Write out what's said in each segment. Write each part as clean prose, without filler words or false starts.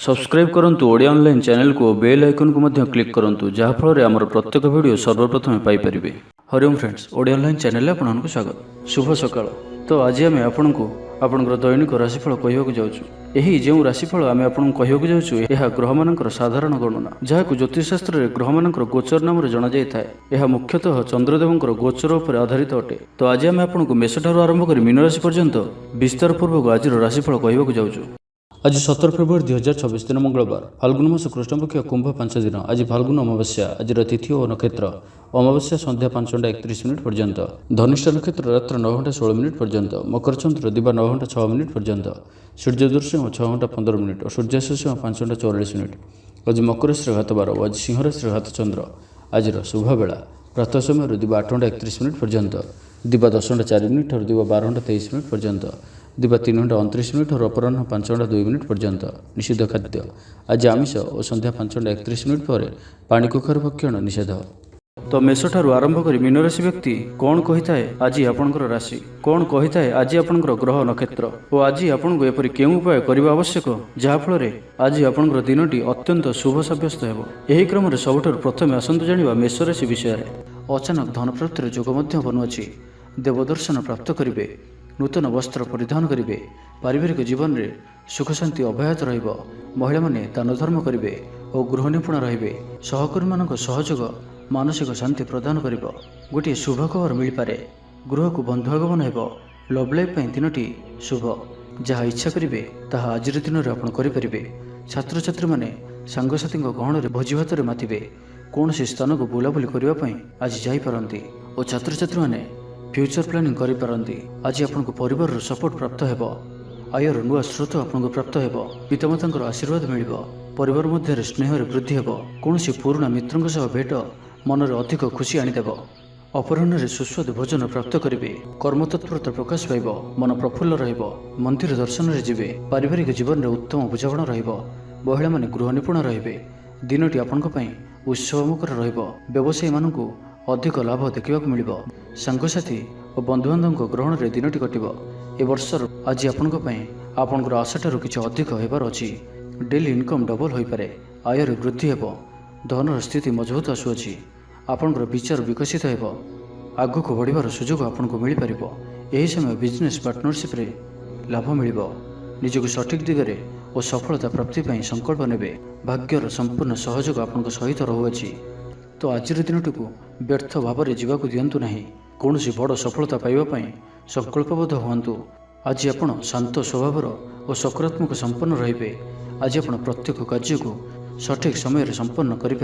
Subscribe करंतु Odia online channel को bell icon को मध्य क्लिक करंतु जहाँ फल आमर प्रत्येक वीडियो सर्वप्रथम Piper. Hariom friends, Odia online channel आपको स्वागत। शुभ सकाळ। तो आज आम आपको आपंकर दैनिक राशिफल कहवाक जाऊँ। यही जो राशिफल आम आपको कहवाक जाऊँ यह ग्रह मानकर साधारण गणना जहाँ ज्योतिषशास्त्र में ग्रह मानकर गोचर नाम जाना जाए। यह मुख्यतः चंद्रदेवंकर गोचर उपर आधारित अटे। तो आज आम आपको मेष ठारू आरंभ कर मीन राशि पर्यंत विस्तार पूर्वक आज राशिफल कहवाक जाऊँ। आज 17 फेब्रुआरी 2024 दिन मंगलवार, फाल्गुन मास कृष्णपक्ष कुंभ 5 दिन। आज फाल्गुन अमावस्या। आज तिथि और नक्षत्र अमावस्या संध्या 5:31 पर्यंत, धनिष्ठ नक्षत्र रात्र 9:16 पर्यंत, मकर चंद्र दिवा 9:06 पर्यंत, सूर्यदर्शन 6:15 और सूर्यास्त 5:44। आज मकर राशि घात 12, आज सिंह राशि घात चंद्र। आज शुभ बेला प्रातः समय दिवा 8:31 पर्यंत, दिवा 10:04 और दिवा 12:23 पर्यंत, दिवा 3:29 और अपराह 5:02 पर्यंत। निषिद्ध खाद्य आज आमिष और संध्या 5:31 पर पानी कखारु भक्षण निषेध। तो मेष ठारू आरंभ कर मीन राशि व्यक्ति कौन कही है आज आपंकर राशि, कौन कही है आज आपंकर ग्रह नक्षत्र और आज आपको एपरी केउं उपाय करने आवश्यक जहाँफल आज आपंकर दिनटी अत्यंत शुभ सब्यस्त हो। यही क्रम सबुठ प्रथम आसतु जाना मेष राशि विषय। अचानक धन प्राप्तिर जोग बनुअछि। देवदर्शन प्राप्त करेंगे, नूतन वस्त्र परिधान करेंगे, पारिवारिक जीवन में सुख शांति अव्याहत रहिबो। महिला माने दान धर्म करेंगे और गृह निपुण रहिबे। सहकर्मी मानक सहयोग मानसिक शांति प्रदान करिबो। गोटे शुभ खबर मिल पारे। गृह को बंधु आगमन हेबो। लव लाइफ दिनटी शुभ। जहाँ इच्छा करेंगे ताहा आज दिन में आप करें। छात्र छात्री माने सांगसाथी गहन में भोजी भात मातिबे। कौन स्थान को बुलाबुली करने आज जापारती और छात्र छात्री माने फ्यूचर प्लानिंग करि। आज आपको परिवार सपोर्ट प्राप्त हेबो। आयर नुआ स्रोत आपको प्राप्त हेबो। पितामाता आशीर्वाद मिलिबो। परिवार मध्य स्नेह वृद्धि हेबो। कौन पुराणा मित्रों सह भेट मन में अधिक खुशी आनीदेव। अपराह्न सुस्वादु भोजन प्राप्त करेंगे। कर्मतत्परता प्रकाश पाइब। मन प्रफुल्ल रहिबो। मंदिर दर्शन में जीवे। पारिवारिक जीवन में उत्तम बुझामण रहिबो। महिला माने गृह निपुण रहिबे। दिनटी आपनक पई उत्सवमुखर रहिबो। व्यवसायी मानकु अधिक लाभ देखा मिलिबो। सांगसाथी और बंधुबांधव ग्रहण में दिनटी कटिबो। ए वर्षर आज आपनक पई आपनकर आशाठारु किछि अधिक हेबार अछि। डेली इनकम डबल होई पारे। आयर वृद्धि हेबो। धनर स्थिति मजबूत आसुअछि। आपनकर विचार विकसित हेबो। आगक बढ़िबार सुजोग आपनको मिल पारिबो। एही समय बिजनेस पार्टनरशिप रे लाभ मिलिबो। निजको सठिक दिगरे और सफलता प्राप्ति पई संकल्प नेबे। भाग्यर संपूर्ण सहयोग आपनको सहित रहुअछि। तो आज दिनटू व्यर्थ भाव में जीवाक दिंतु नहीं। कौन बड़ सफलता पाइबापी संकल्पबद्ध हुंतु। आज आपण शांत स्वभावर और सकारात्मक संपन्न रहिबे। आज आपण प्रत्येक कार्य को सठिक समय संपन्न करें।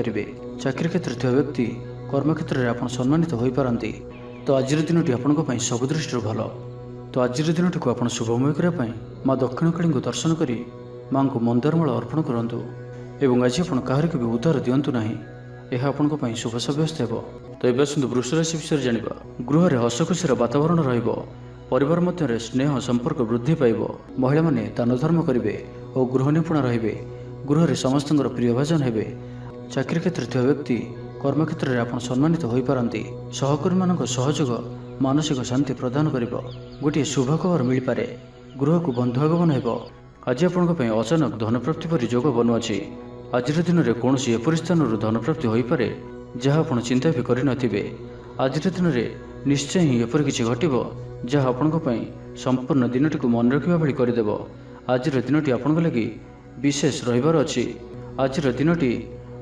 चाकरी क्षेत्र थी व्यक्ति कर्मक्षेत्र में आप सम्मानित हो पारती। तो आज दिनटी आपंपाई सब दृष्टि भल। तो आज दिनटी को आप शुभमय करने माँ दक्षिणकाली को दर्शन कर माँ को मंदारमाला अर्पण करूँ। एवं आज आप कहार भी उद्धार दिंतु ना। यह आपंपाई शुभ सब्यस्त हो। तो ये आसतु वृष राशि विषय जाना। गृह में हस खुशी वातावरण रहिबो। परिवार मध्य स्नेह संपर्क वृद्धि पाइब। महिला माने दान धर्म करेंगे और गृह निपुण रहिबे। गृह में समस्त प्रिय भाजन हेबे। चाकरी क्षेत्र थी व्यक्ति कर्मक्षेत्र में आप सम्मानित हो पारती। सहकर्मी मान सहयोग मानसिक शांति प्रदान कर। गोटे शुभ खबर मिल पारे। गृह को बंधु आगमन हेबो। आज आपंपाई अचानक धन प्राप्ति पर जोग बनुअछि। आज दिन में कौन एपरी स्थान धन प्राप्ति हो पारे जहाँ आप चिंता भी करें। आज दिन में निश्चय ही एपरी किसी घटो जहाँ आपंपाई संपूर्ण दिनटी को मन रखा भाई करदेव। आज दिनटी आपण लगी विशेष रहिबार अछि। आज दिनटी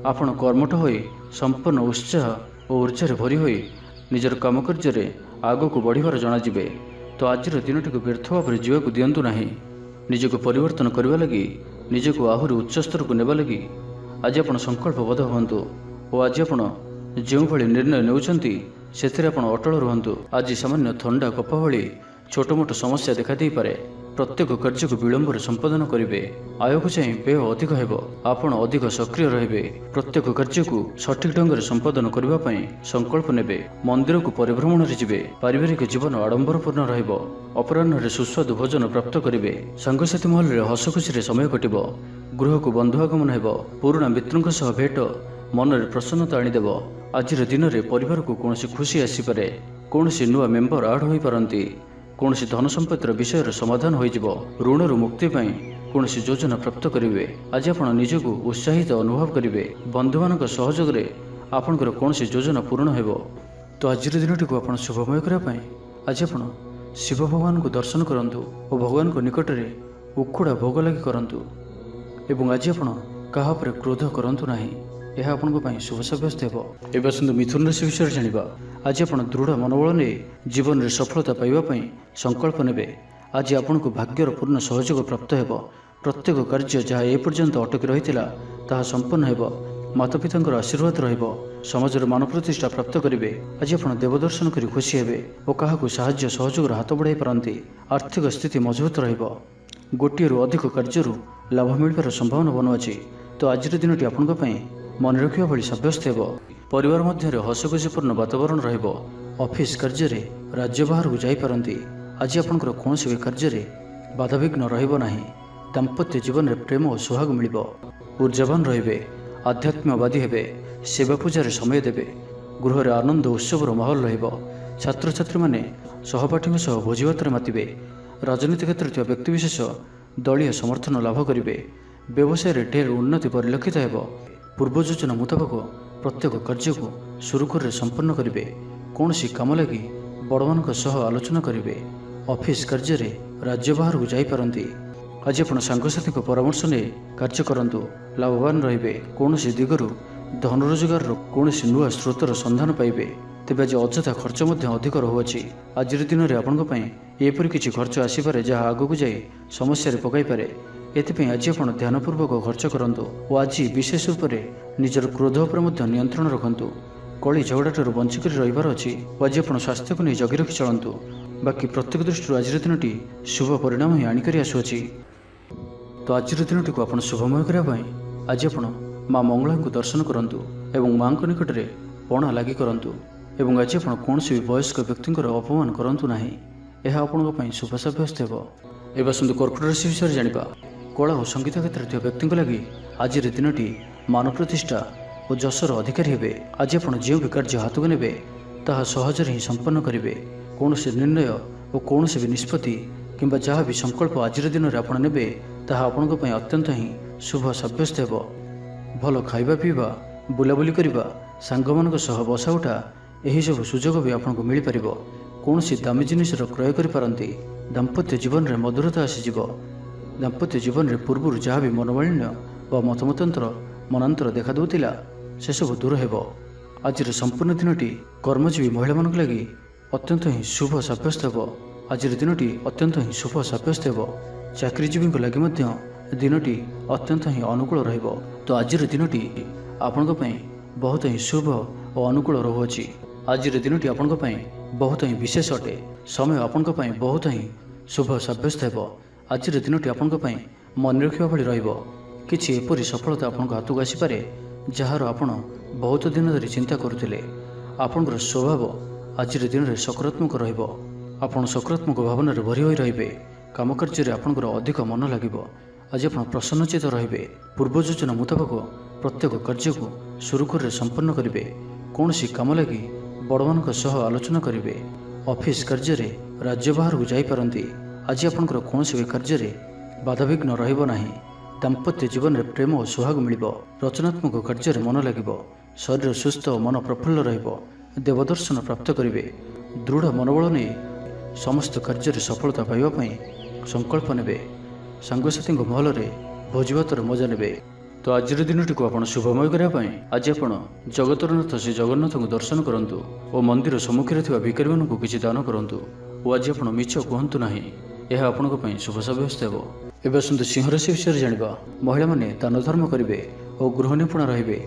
आपण कर्मठ होई संपूर्ण उत्साह और ऊर्जा भरी होई निजर काम कार्य आग को बढ़िबार जनाजिबे। तो आज दिनटी को व्यर्थ भाव में जीवाक दिंतु नहीं। निजको परिवर्तन करने लगी, निजको आहरी उच्च स्तर को नेबा लगी आज आपण संकल्पबद्ध हुंतु और आज आपण जो भली निर्णय नेउछंती सेथिरे आपण अटल रुहंतु। आज सामान्य थंडा कफ भली छोट मोट समस्या देखा दे पारे। प्रत्येक कार्य को विलंब संपादन करेंगे। आय को चाहिए व्यय अधिक हेबो। आपण अधिक सक्रिय रहिबे। प्रत्येक कार्य को सठिक ढंग से संपादन करने संकल्प नेबे। मंदिर को परिभ्रमण रे जिबे। पारिवारिक जीवन आडंबरपूर्ण रहिबो। अपराह्न सुस्वादु भोजन प्राप्त करेंगे। सांगसाथी महल में हस खुशी समय कटिबो। गृह को बंधु आगमन हेबो। पुराणा मित्रों सह भेट मन में प्रसन्नता आनीदेव। आज दिन में परिवार को कौन खुशी आसीपे। कौन नुआ मेम्बर आड हो पारती। कौन धन संपत्तिर विषय समाधान हो ऋण मुक्ति କୌଣସି ଯୋଜନା ପ୍ରାପ୍ତ କରିବେ। ଆଜି ଆପଣ ନିଜକୁ ଉତ୍ସାହିତ ଅନୁଭବ କରିବେ। ବନ୍ଧୁମାନଙ୍କ ସହଯୋଗରେ ଆପଣଙ୍କର କୌଣସି ଯୋଜନା ପୂରଣ ହେବ। ତ ଆଜିର ଦିନଟିକୁ ଆପଣ ଶୁଭମୟ କରିବା ପାଇଁ ଆଜି ଆପଣ ଶିବ ଭଗବାନଙ୍କୁ ଦର୍ଶନ କରନ୍ତୁ ଓ ଭଗବାନଙ୍କ ନିକଟରେ ଉଖୁଡ଼ା ଭୋଗ ଲାଗି କରନ୍ତୁ। ଏବଂ ଆଜି ଆପଣ କାହା ଉପରେ କ୍ରୋଧ କରନ୍ତୁ ନାହିଁ, ଏହା ଆପଣଙ୍କ ପାଇଁ ଶୁଭ ସାବ୍ୟସ୍ତ ହେବ। ଏବେ ଆସନ୍ତୁ ମିଥୁନ ରାଶି ବିଷୟରେ ଜାଣିବା। ଆଜି ଆପଣ ଦୃଢ଼ ମନୋବଳ ନେଇ ଜୀବନରେ ସଫଳତା ପାଇବା ପାଇଁ ସଂକଳ୍ପ ନେବେ। ଆଜି ଆପଣଙ୍କୁ ଭାଗ୍ୟର ପୂର୍ଣ୍ଣ ସହଯୋଗ ପ୍ରାପ୍ତ ହେବ। ପ୍ରତ୍ୟେକ କାର୍ଯ୍ୟ ଯାହା ଏପର୍ଯ୍ୟନ୍ତ ଅଟକି ରହିଥିଲା ତାହା ସମ୍ପନ୍ନ ହେବ। ମାତାପିତାଙ୍କର ଆଶୀର୍ବାଦ ରହିବ। ସମାଜର ମାନ ପ୍ରତିଷ୍ଠା ପ୍ରାପ୍ତ କରିବେ। ଆଜି ଆପଣ ଦେବଦର୍ଶନ କରି ଖୁସି ହେବେ ଓ କାହାକୁ ସାହାଯ୍ୟ ସହଯୋଗର ହାତ ବଢ଼ାଇ ପାରନ୍ତି। ଆର୍ଥିକ ସ୍ଥିତି ମଜବୁତ ରହିବ। ଗୋଟିଏରୁ ଅଧିକ କାର୍ଯ୍ୟରୁ ଲାଭ ମିଳିବାର ସମ୍ଭାବନା ବନୁଅଛି। ତ ଆଜିର ଦିନଟି ଆପଣଙ୍କ ପାଇଁ ମନେ ରଖିବା ଭଳି ସାବ୍ୟସ୍ତ ହେବ। ପରିବାର ମଧ୍ୟରେ ହସଖୁସିପୂର୍ଣ୍ଣ ବାତାବରଣ ରହିବ। ଅଫିସ କାର୍ଯ୍ୟରେ ରାଜ୍ୟ ବାହାରକୁ ଯାଇପାରନ୍ତି। ଆଜି ଆପଣଙ୍କର କୌଣସି ବି କାର୍ଯ୍ୟରେ ବାଧାବିଘ୍ନ ରହିବ ନାହିଁ। ଦାମ୍ପତ୍ୟ ଜୀବନରେ ପ୍ରେମ ଓ ସୁହାଗ ମିଳିବ। ଉର୍ଜାବାନ ରହିବେ। ଆଧ୍ୟାତ୍ମବାଦୀ ହେବେ। ସେବା ପୂଜାରେ ସମୟ ଦେବେ। ଗୃହରେ ଆନନ୍ଦ ଉତ୍ସବର ମାହୋଲ ରହିବ। ଛାତ୍ରଛାତ୍ରୀମାନେ ସହପାଠୀଙ୍କ ସହ ଭୋଜିଭାତରେ ମାତିବେ। ରାଜନୀତି କ୍ଷେତ୍ରରେ ଥିବା ବ୍ୟକ୍ତିବିଶେଷ ଦଳୀୟ ସମର୍ଥନ ଲାଭ କରିବେ। ବ୍ୟବସାୟରେ ଢେର ଉନ୍ନତି ପରିଲକ୍ଷିତ ହେବ। ପୂର୍ବ ଯୋଜନା ମୁତାବକ ପ୍ରତ୍ୟେକ କାର୍ଯ୍ୟକୁ ସୁରୁଖୁରୁରେ ସମ୍ପନ୍ନ କରିବେ। କୌଣସି କାମ ଲାଗି ବଡ଼ମାନଙ୍କ ସହ ଆଲୋଚନା କରିବେ। ଅଫିସ କାର୍ଯ୍ୟରେ ରାଜ୍ୟ ବାହାରକୁ ଯାଇପାରନ୍ତି। ଆଜି ଆପଣ ସାଙ୍ଗସାଥୀଙ୍କ ପରାମର୍ଶ ନେଇ କାର୍ଯ୍ୟ କରନ୍ତୁ। ଲାଭବାନ ରହିବେ। କୌଣସି ଦିଗରୁ ଧନ ରୋଜଗାରର କୌଣସି ନୂଆ ସ୍ରୋତର ସନ୍ଧାନ ପାଇବେ। ତେବେ ଆଜି ଅଯଥା ଖର୍ଚ୍ଚ ମଧ୍ୟ ଅଧିକ ରହୁଅଛି। ଆଜିର ଦିନରେ ଆପଣଙ୍କ ପାଇଁ ଏପରି କିଛି ଖର୍ଚ୍ଚ ଆସିପାରେ ଯାହା ଆଗକୁ ଯାଇ ସମସ୍ୟାରେ ପକାଇପାରେ। ଏଥିପାଇଁ ଆଜି ଆପଣ ଧ୍ୟାନପୂର୍ବକ ଖର୍ଚ୍ଚ କରନ୍ତୁ ଓ ଆଜି ବିଶେଷ ରୂପରେ ନିଜର କ୍ରୋଧ ଉପରେ ମଧ୍ୟ ନିୟନ୍ତ୍ରଣ ରଖନ୍ତୁ। କଳି ଝଗଡ଼ାଠାରୁ ବଞ୍ଚିକରି ରହିବାର ଅଛି ଓ ଆଜି ଆପଣ ସ୍ୱାସ୍ଥ୍ୟକୁ ନେଇ ଜଗି ରଖି ଚଳନ୍ତୁ। ବାକି ପ୍ରତ୍ୟେକ ଦୃଷ୍ଟିରୁ ଆଜିର ଦିନଟି ଶୁଭ ପରିଣାମ ହିଁ ଆଣିକରି ଆସୁଅଛି। ତ ଆଜିର ଦିନଟିକୁ ଆପଣ ଶୁଭମୟ କରିବା ପାଇଁ ଆଜି ଆପଣ ମା ମଙ୍ଗଳାଙ୍କୁ ଦର୍ଶନ କରନ୍ତୁ ଏବଂ ମାଙ୍କ ନିକଟରେ ପଣା ଲାଗି କରନ୍ତୁ। ଏବଂ ଆଜି ଆପଣ କୌଣସି ବି ବୟସ୍କ ବ୍ୟକ୍ତିଙ୍କର ଅପମାନ କରନ୍ତୁ ନାହିଁ, ଏହା ଆପଣଙ୍କ ପାଇଁ ଶୁଭ ସାବ୍ୟସ୍ତ ହେବ। ଏବେ ଆସନ୍ତୁ କର୍କଟ ରାଶି ବିଷୟରେ ଜାଣିବା। କଳା ଓ ସଙ୍ଗୀତ କ୍ଷେତ୍ରରେ ଥିବା ବ୍ୟକ୍ତିଙ୍କ ଲାଗି ଆଜିର ଦିନଟି ମାନ ପ୍ରତିଷ୍ଠା ଓ ଯଶର ଅଧିକାରୀ ହେବେ। ଆଜି ଆପଣ ଯେଉଁ ବି କାର୍ଯ୍ୟ ହାତକୁ ନେବେ ତାହା ସହଜରେ ହିଁ ସମ୍ପନ୍ନ କରିବେ। କୌଣସି ନିର୍ଣ୍ଣୟ ଓ କୌଣସି ବି ନିଷ୍ପତ୍ତି କିମ୍ବା ଯାହା ବି ସଂକଳ୍ପ ଆଜିର ଦିନରେ ଆପଣ ନେବେ ତାହା ଆପଣଙ୍କ ପାଇଁ ଅତ୍ୟନ୍ତ ହିଁ ଶୁଭ ସାବ୍ୟସ୍ତ ହେବ। ଭଲ ଖାଇବା ପିଇବା, ବୁଲାବୁଲି କରିବା, ସାଙ୍ଗମାନଙ୍କ ସହ ବସା ଉଠା ଏହିସବୁ ସୁଯୋଗ ବି ଆପଣଙ୍କୁ ମିଳିପାରିବ। କୌଣସି ଦାମୀ ଜିନିଷର କ୍ରୟ କରିପାରନ୍ତି। ଦାମ୍ପତ୍ୟ ଜୀବନରେ ମଧୁରତା ଆସିଯିବ। ଦାମ୍ପତ୍ୟ ଜୀବନରେ ପୂର୍ବରୁ ଯାହା ବି ମନୋମାଳିନ୍ୟ ବା ମନାନ୍ତର ଦେଖାଦେଉଥିଲା ସେସବୁ ଦୂର ହେବ। ଆଜିର ସମ୍ପୂର୍ଣ୍ଣ ଦିନଟି କର୍ମଜୀବୀ ମହିଳାମାନଙ୍କ ଲାଗି ଅତ୍ୟନ୍ତ ହିଁ ଶୁଭ ସାବ୍ୟସ୍ତ ହେବ। ଆଜିର ଦିନଟି ଅତ୍ୟନ୍ତ ହିଁ ଶୁଭ ସାବ୍ୟସ୍ତ ହେବ। ଚାକିରିଜୀବୀଙ୍କ ଲାଗି ମଧ୍ୟ ଦିନଟି ଅତ୍ୟନ୍ତ ହିଁ ଅନୁକୂଳ ରହିବ। ତ ଆଜିର ଦିନଟି ଆପଣଙ୍କ ପାଇଁ ବହୁତ ହିଁ ଶୁଭ ଓ ଅନୁକୂଳ ରହୁଅଛି। ଆଜିର ଦିନଟି ଆପଣଙ୍କ ପାଇଁ ବହୁତ ହିଁ ବିଶେଷ ଅଟେ। ସମୟ ଆପଣଙ୍କ ପାଇଁ ବହୁତ ହିଁ ଶୁଭ ସାବ୍ୟସ୍ତ ହେବ। ଆଜିର ଦିନଟି ଆପଣଙ୍କ ପାଇଁ ମନେ ରଖିବା ଭଳି ରହିବ। କିଛି ଏପରି ସଫଳତା ଆପଣଙ୍କ ହାତକୁ ଆସିପାରେ ଯାହାର ଆପଣ ବହୁତ ଦିନ ଧରି ଚିନ୍ତା କରୁଥିଲେ। ଆପଣଙ୍କର ସ୍ୱଭାବ ଆଜିର ଦିନରେ ସକାରାତ୍ମକ ରହିବ। ଆପଣ ସକାରାତ୍ମକ ଭାବନାରେ ଭରି ହୋଇ ରହିବେ। କାମ କାର୍ଯ୍ୟରେ ଆପଣଙ୍କର ଅଧିକ ମନ ଲାଗିବ। ଆଜି ଆପଣ ପ୍ରସନ୍ନଚିତ ରହିବେ। ପୂର୍ବ ଯୋଜନା ମୁତାବକ ପ୍ରତ୍ୟେକ କାର୍ଯ୍ୟକୁ ସୁରୁଖୁରୁରେ ସମ୍ପନ୍ନ କରିବେ। କୌଣସି କାମ ଲାଗି ବଡ଼ମାନଙ୍କ ସହ ଆଲୋଚନା କରିବେ। ଅଫିସ କାର୍ଯ୍ୟରେ ରାଜ୍ୟ ବାହାରକୁ ଯାଇପାରନ୍ତି। ଆଜି ଆପଣଙ୍କର କୌଣସି ବି କାର୍ଯ୍ୟରେ ବାଧାବିଘ୍ନ ରହିବ ନାହିଁ। ଦାମ୍ପତ୍ୟ ଜୀବନରେ ପ୍ରେମ ଓ ସୁହାଗ ମିଳିବ। ରଚନାତ୍ମକ କାର୍ଯ୍ୟରେ ମନ ଲାଗିବ। ଶରୀର ସୁସ୍ଥ ଓ ମନ ପ୍ରଫୁଲ୍ଲ ରହିବ। ଦେବଦର୍ଶନ ପ୍ରାପ୍ତ କରିବେ। ଦୃଢ଼ ମନୋବଳ ନେଇ ସମସ୍ତ କାର୍ଯ୍ୟରେ ସଫଳତା ପାଇବା ପାଇଁ ସଂକଳ୍ପ ନେବେ। ସାଙ୍ଗସାଥୀଙ୍କ ମହଲରେ ଭୋଜିଭାତର ମଜା ନେବେ। ତ ଆଜିର ଦିନଟିକୁ ଆପଣ ଶୁଭମୟ କରିବା ପାଇଁ ଆଜି ଆପଣ ଜଗତର ନାଥ ଶ୍ରୀ ଜଗନ୍ନାଥଙ୍କୁ ଦର୍ଶନ କରନ୍ତୁ ଓ ମନ୍ଦିର ସମ୍ମୁଖରେ ଥିବା ଭିକାରୀମାନଙ୍କୁ କିଛି ଦାନ କରନ୍ତୁ। ଓ ଆଜି ଆପଣ ମିଛ କୁହନ୍ତୁ ନାହିଁ, ଏହା ଆପଣଙ୍କ ପାଇଁ ଶୁଭ ସାବ୍ୟସ୍ତ ହେବ। ଏବେ ଆସନ୍ତୁ ସିଂହ ରାଶି ବିଷୟରେ ଜାଣିବା। ମହିଳାମାନେ ଦାନ ଧର୍ମ କରିବେ ଓ ଗୃହ ନିପୁଣ ରହିବେ।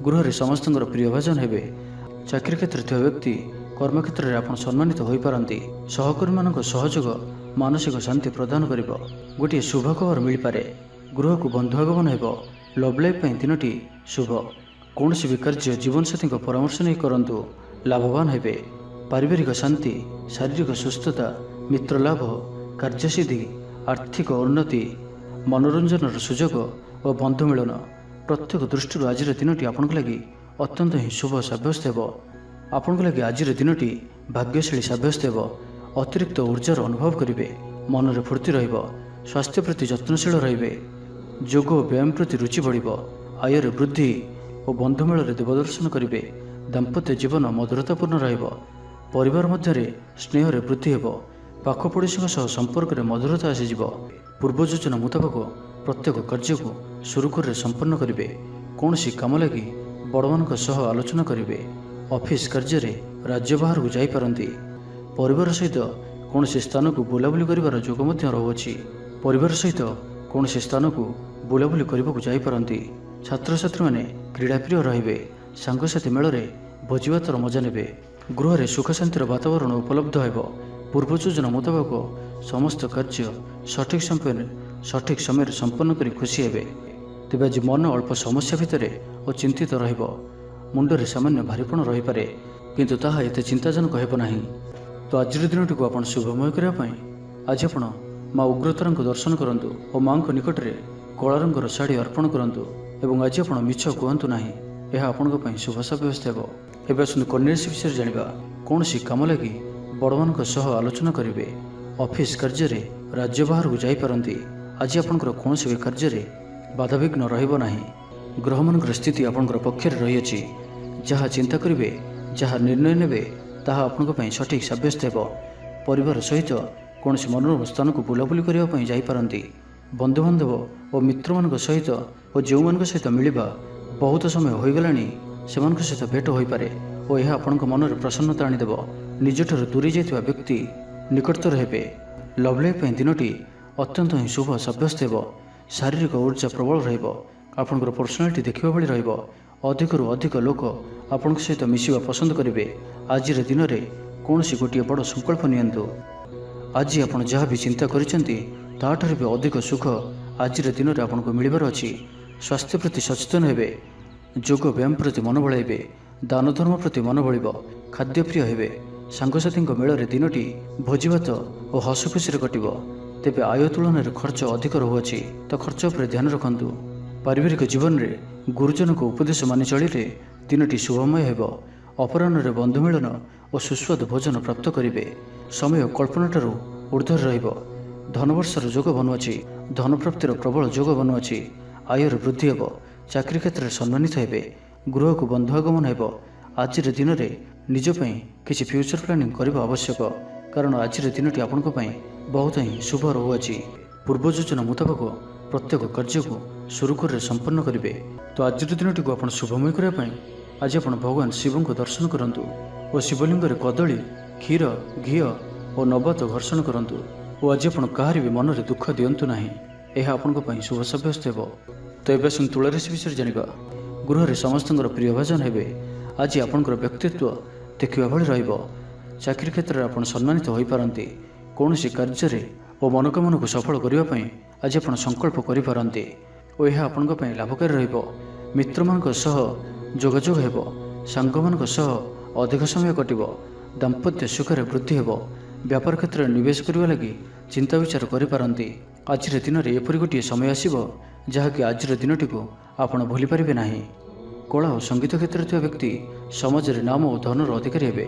ଗୃହରେ ସମସ୍ତଙ୍କର ପ୍ରିୟଭାଜନ ହେବେ। ଚାକିରି କ୍ଷେତ୍ରରେ ଥିବା ବ୍ୟକ୍ତି କର୍ମକ୍ଷେତ୍ରରେ ଆପଣ ସମ୍ମାନିତ ହୋଇପାରନ୍ତି। ସହକର୍ମୀମାନଙ୍କ ସହଯୋଗ ମାନସିକ ଶାନ୍ତି ପ୍ରଦାନ କରିବ। ଗୋଟିଏ ଶୁଭ ଖବର ମିଳିପାରେ। ଗୃହକୁ ବନ୍ଧୁ ଆଗମନ ହେବ। ଲଭ୍ ଲାଇଫ୍ ପାଇଁ ଦିନଟି ଶୁଭ। କୌଣସି ବି କାର୍ଯ୍ୟ ଜୀବନସାଥୀଙ୍କ ପରାମର୍ଶ ନେଇ କରନ୍ତୁ, ଲାଭବାନ ହେବେ। ପାରିବାରିକ ଶାନ୍ତି, ଶାରୀରିକ ସୁସ୍ଥତା, ମିତ୍ରଲାଭ, କାର୍ଯ୍ୟସିଦ୍ଧି, ଆର୍ଥିକ ଉନ୍ନତି, ମନୋରଞ୍ଜନର ସୁଯୋଗ ଓ ବନ୍ଧୁ ମିଳନ ପ୍ରତ୍ୟେକ ଦୃଷ୍ଟିରୁ ଆଜିର ଦିନଟି ଆପଣଙ୍କ ଲାଗି ଅତ୍ୟନ୍ତ ହିଁ ଶୁଭ ସାବ୍ୟସ୍ତ ହେବ। ଆପଣଙ୍କ ଲାଗି ଆଜିର ଦିନଟି ଭାଗ୍ୟଶାଳୀ ସାବ୍ୟସ୍ତ ହେବ। ଅତିରିକ୍ତ ଉର୍ଜାର ଅନୁଭବ କରିବେ। ମନରେ ଫୁର୍ତ୍ତି ରହିବ। ସ୍ୱାସ୍ଥ୍ୟ ପ୍ରତି ଯତ୍ନଶୀଳ ରହିବେ। ଯୋଗ ଓ ବ୍ୟାୟାମ ପ୍ରତି ରୁଚି ବଢ଼ିବ। ଆୟରେ ବୃଦ୍ଧି ଓ ବନ୍ଧୁମେଳରେ ଦେବଦର୍ଶନ କରିବେ। ଦାମ୍ପତ୍ୟ ଜୀବନ ମଧୁରତାପୂର୍ଣ୍ଣ ରହିବ। ପରିବାର ମଧ୍ୟରେ ସ୍ନେହରେ ବୃଦ୍ଧି ହେବ। ପାଖ ପଡ଼ୋଶୀଙ୍କ ସହ ସମ୍ପର୍କରେ ମଧୁରତା ଆସିଯିବ। ପୂର୍ବ ଯୋଜନା ମୁତାବକ ପ୍ରତ୍ୟେକ କାର୍ଯ୍ୟକୁ ସୁରୁଖୁରୁରେ ସମ୍ପନ୍ନ କରିବେ। କୌଣସି କାମ ଲାଗି ବଡ଼ମାନଙ୍କ ସହ ଆଲୋଚନା କରିବେ। ଅଫିସ୍ କାର୍ଯ୍ୟରେ ରାଜ୍ୟ ବାହାରକୁ ଯାଇପାରନ୍ତି। ପରିବାର ସହିତ କୌଣସି ସ୍ଥାନକୁ ବୁଲାବୁଲି କରିବାର ଯୋଗ ମଧ୍ୟ ରହୁଅଛି। ପରିବାର ସହିତ କୌଣସି ସ୍ଥାନକୁ ବୁଲାବୁଲି କରିବାକୁ ଯାଇପାରନ୍ତି। ଛାତ୍ରଛାତ୍ରୀମାନେ କ୍ରୀଡ଼ାପ୍ରିୟ ରହିବେ। ସାଙ୍ଗସାଥି ମେଳରେ ଭୋଜିଭାତର ମଜା ନେବେ। ଗୃହରେ ସୁଖ ଶାନ୍ତିର ବାତାବରଣ ଉପଲବ୍ଧ ହେବ। ପୂର୍ବ ଯୋଜନା ମୁତାବକ ସମସ୍ତ କାର୍ଯ୍ୟ ସଠିକ୍ ସମୟରେ ସମ୍ପନ୍ନ କରି ଖୁସି ହେବେ। ତେବେ ଆଜି ମନ ଅଳ୍ପ ସମସ୍ୟା ଭିତରେ ଓ ଚିନ୍ତିତ ରହିବ। ମୁଣ୍ଡରେ ସାମାନ୍ୟ ଭାରିପଣ ରହିପାରେ, କିନ୍ତୁ ତାହା ଏତେ ଚିନ୍ତାଜନକ ହେବ ନାହିଁ। ତ ଆଜିର ଦିନଟିକୁ ଆପଣ ଶୁଭମୟ କରିବା ପାଇଁ ଆଜି ଆପଣ ମା ଉଗ୍ରତାରାଙ୍କୁ ଦର୍ଶନ କରନ୍ତୁ ଓ ମାଙ୍କ ନିକଟରେ କଳା ରଙ୍ଗର ଶାଢ଼ୀ ଅର୍ପଣ କରନ୍ତୁ। ଏବଂ ଆଜି ଆପଣ ମିଛ କୁହନ୍ତୁ ନାହିଁ, ଏହା ଆପଣଙ୍କ ପାଇଁ ଶୁଭ ସାବ୍ୟସ୍ତ ହେବ। ଏବେ ଆସନ୍ତୁ କନ୍ୟା ରାଶି ବିଷୟରେ ଜାଣିବା। କୌଣସି କାମ ଲାଗି ବଡ଼ମାନଙ୍କ ସହ ଆଲୋଚନା କରିବେ। ଅଫିସ୍ କାର୍ଯ୍ୟରେ ରାଜ୍ୟ ବାହାରକୁ ଯାଇପାରନ୍ତି। ଆଜି ଆପଣଙ୍କର କୌଣସି ବି କାର୍ଯ୍ୟରେ ବାଧାବିଘ୍ନ ରହିବ ନାହିଁ। ଗ୍ରହମାନଙ୍କର ସ୍ଥିତି ଆପଣଙ୍କର ପକ୍ଷରେ ରହିଅଛି। ଯାହା ଚିନ୍ତା କରିବେ, ଯାହା ନିର୍ଣ୍ଣୟ ନେବେ, ତାହା ଆପଣଙ୍କ ପାଇଁ ସଠିକ୍ ସାବ୍ୟସ୍ତ ହେବ। ପରିବାର ସହିତ କୌଣସି ମନୋରମ ସ୍ଥାନକୁ ବୁଲାବୁଲି କରିବା ପାଇଁ ଯାଇପାରନ୍ତି। ବନ୍ଧୁବାନ୍ଧବ ଓ ମିତ୍ରମାନଙ୍କ ସହିତ ଓ ଯେଉଁମାନଙ୍କ ସହିତ ମିଳିବା ବହୁତ ସମୟ ହୋଇଗଲାଣି, ସେମାନଙ୍କ ସହିତ ଭେଟ ହୋଇପାରେ ଓ ଏହା ଆପଣଙ୍କ ମନରେ ପ୍ରସନ୍ନତା ଆଣିଦେବ। ନିଜଠାରୁ ଦୂରେଇ ଯାଇଥିବା ବ୍ୟକ୍ତି ନିକଟତର ହେବେ। ଲଭ୍ ଲାଇଫ୍ ପାଇଁ ଦିନଟି ଅତ୍ୟନ୍ତ ହିଁ ଶୁଭ ସାବ୍ୟସ୍ତ ହେବ। ଶାରୀରିକ ଉର୍ଜା ପ୍ରବଳ ରହିବ। ଆପଣଙ୍କର ପର୍ସନାଲିଟି ଦେଖିବା ଭଳି ରହିବ। ଅଧିକରୁ ଅଧିକ ଲୋକ ଆପଣଙ୍କ ସହିତ ମିଶିବା ପସନ୍ଦ କରିବେ। ଆଜିର ଦିନରେ କୌଣସି ଗୋଟିଏ ବଡ଼ ସଂକଳ୍ପ ନିଅନ୍ତୁ। ଆଜି ଆପଣ ଯାହା ବି ଚିନ୍ତା କରିଛନ୍ତି, ତାହାଠାରୁ ବି ଅଧିକ ସୁଖ ଆଜିର ଦିନରେ ଆପଣଙ୍କୁ ମିଳିବାର ଅଛି। ସ୍ୱାସ୍ଥ୍ୟ ପ୍ରତି ସଚେତନ ହେବେ। ଯୋଗ ବ୍ୟାୟାମ ପ୍ରତି ମନ ବଳାଇବେ। ଦାନ ଧର୍ମ ପ୍ରତି ମନ ବଳିବ। ଖାଦ୍ୟପ୍ରିୟ ହେବେ। ସାଙ୍ଗସାଥୀଙ୍କ ମେଳରେ ଦିନଟି ଭୋଜିଭାତ ଓ ହସ ଖୁସିରେ କଟିବ। ତେବେ ଆୟ ତୁଳନାରେ ଖର୍ଚ୍ଚ ଅଧିକ ରହୁଅଛି, ତ ଖର୍ଚ୍ଚ ଉପରେ ଧ୍ୟାନ ରଖନ୍ତୁ। ପାରିବାରିକ ଜୀବନରେ ଗୁରୁଜନଙ୍କ ଉପଦେଶ ମାନି ଚଳିଲେ ଦିନଟି ଶୁଭମୟ ହେବ। ଅପରାହ୍ନରେ ବନ୍ଧୁ ମିଳନ ଓ ସୁସ୍ୱାଦୁ ଭୋଜନ ପ୍ରାପ୍ତ କରିବେ। ସମୟ କଳ୍ପନାଠାରୁ ଉର୍ଦ୍ଧ୍ୱରେ ରହିବ। ଧନବର୍ଷର ଯୋଗ ବନୁଅଛି। ଧନପ୍ରାପ୍ତିର ପ୍ରବଳ ଯୋଗ ବନୁଅଛି। ଆୟର ବୃଦ୍ଧି ହେବ। ଚାକିରି କ୍ଷେତ୍ରରେ ସମ୍ମାନିତ ହେବେ। ଗୃହକୁ ବନ୍ଧୁ ଆଗମନ ହେବ। ଆଜିର ଦିନରେ ନିଜ ପାଇଁ କିଛି ଫ୍ୟୁଚର ପ୍ଲାନିଂ କରିବା ଆବଶ୍ୟକ, କାରଣ ଆଜିର ଦିନଟି ଆପଣଙ୍କ ପାଇଁ ବହୁତ ହିଁ ଶୁଭ ରହୁଅଛି। ପୂର୍ବ ଯୋଜନା ମୁତାବକ ପ୍ରତ୍ୟେକ କାର୍ଯ୍ୟକୁ ସୁରୁଖୁରୁରେ ସମ୍ପନ୍ନ କରିବେ। ତ ଆଜିର ଦିନଟିକୁ ଆପଣ ଶୁଭମୟ କରିବା ପାଇଁ ଆଜି ଆପଣ ଭଗବାନ ଶିବଙ୍କୁ ଦର୍ଶନ କରନ୍ତୁ ଓ ଶିବଲିଙ୍ଗରେ କଦଳୀ, କ୍ଷୀର, ଘିଅ ଓ ନବାତ ଘର୍ଷଣ କରନ୍ତୁ। ଓ ଆଜି ଆପଣ କାହାରି ବି ମନରେ ଦୁଃଖ ଦିଅନ୍ତୁ ନାହିଁ, ଏହା ଆପଣଙ୍କ ପାଇଁ ଶୁଭ ସାବ୍ୟସ୍ତ ହେବ। ତ ଏବେ ଆସନ୍ତୁ ତୁଳା ରାଶି ବିଷୟରେ ଜାଣିବା। ଗୃହରେ ସମସ୍ତଙ୍କର ପ୍ରିୟ ଭାଜନ ହେବେ। ଆଜି ଆପଣଙ୍କର ବ୍ୟକ୍ତିତ୍ୱ ଦେଖିବା ଭଳି ରହିବ। ଚାକିରି କ୍ଷେତ୍ରରେ ଆପଣ ସମ୍ମାନିତ ହୋଇପାରନ୍ତି। କୌଣସି କାର୍ଯ୍ୟରେ ଓ ମନୋକାମନାକୁ ସଫଳ କରିବା ପାଇଁ ଆଜି ଆପଣ ସଂକଳ୍ପ କରିପାରନ୍ତି ଓ ଏହା ଆପଣଙ୍କ ପାଇଁ ଲାଭକାରୀ ରହିବ। ମିତ୍ରମାନଙ୍କ ସହ ଯୋଗାଯୋଗ ହେବ। ସାଙ୍ଗମାନଙ୍କ ସହ ଅଧିକ ସମୟ କଟିବ। ଦାମ୍ପତ୍ୟ ସୁଖରେ ବୃଦ୍ଧି ହେବ। ବ୍ୟାପାର କ୍ଷେତ୍ରରେ ନିବେଶ କରିବା ଲାଗି ଚିନ୍ତା ବିଚାର କରିପାରନ୍ତି। ଆଜିର ଦିନରେ ଏପରି ଗୋଟିଏ ସମୟ ଆସିବ, ଯାହାକି ଆଜିର ଦିନଟିକୁ ଆପଣ ଭୁଲିପାରିବେ ନାହିଁ। କଳା ଓ ସଙ୍ଗୀତ କ୍ଷେତ୍ରରେ ଥିବା ବ୍ୟକ୍ତି ସମାଜରେ ନାମ ଓ ଧନର ଅଧିକାରୀ ହେବେ।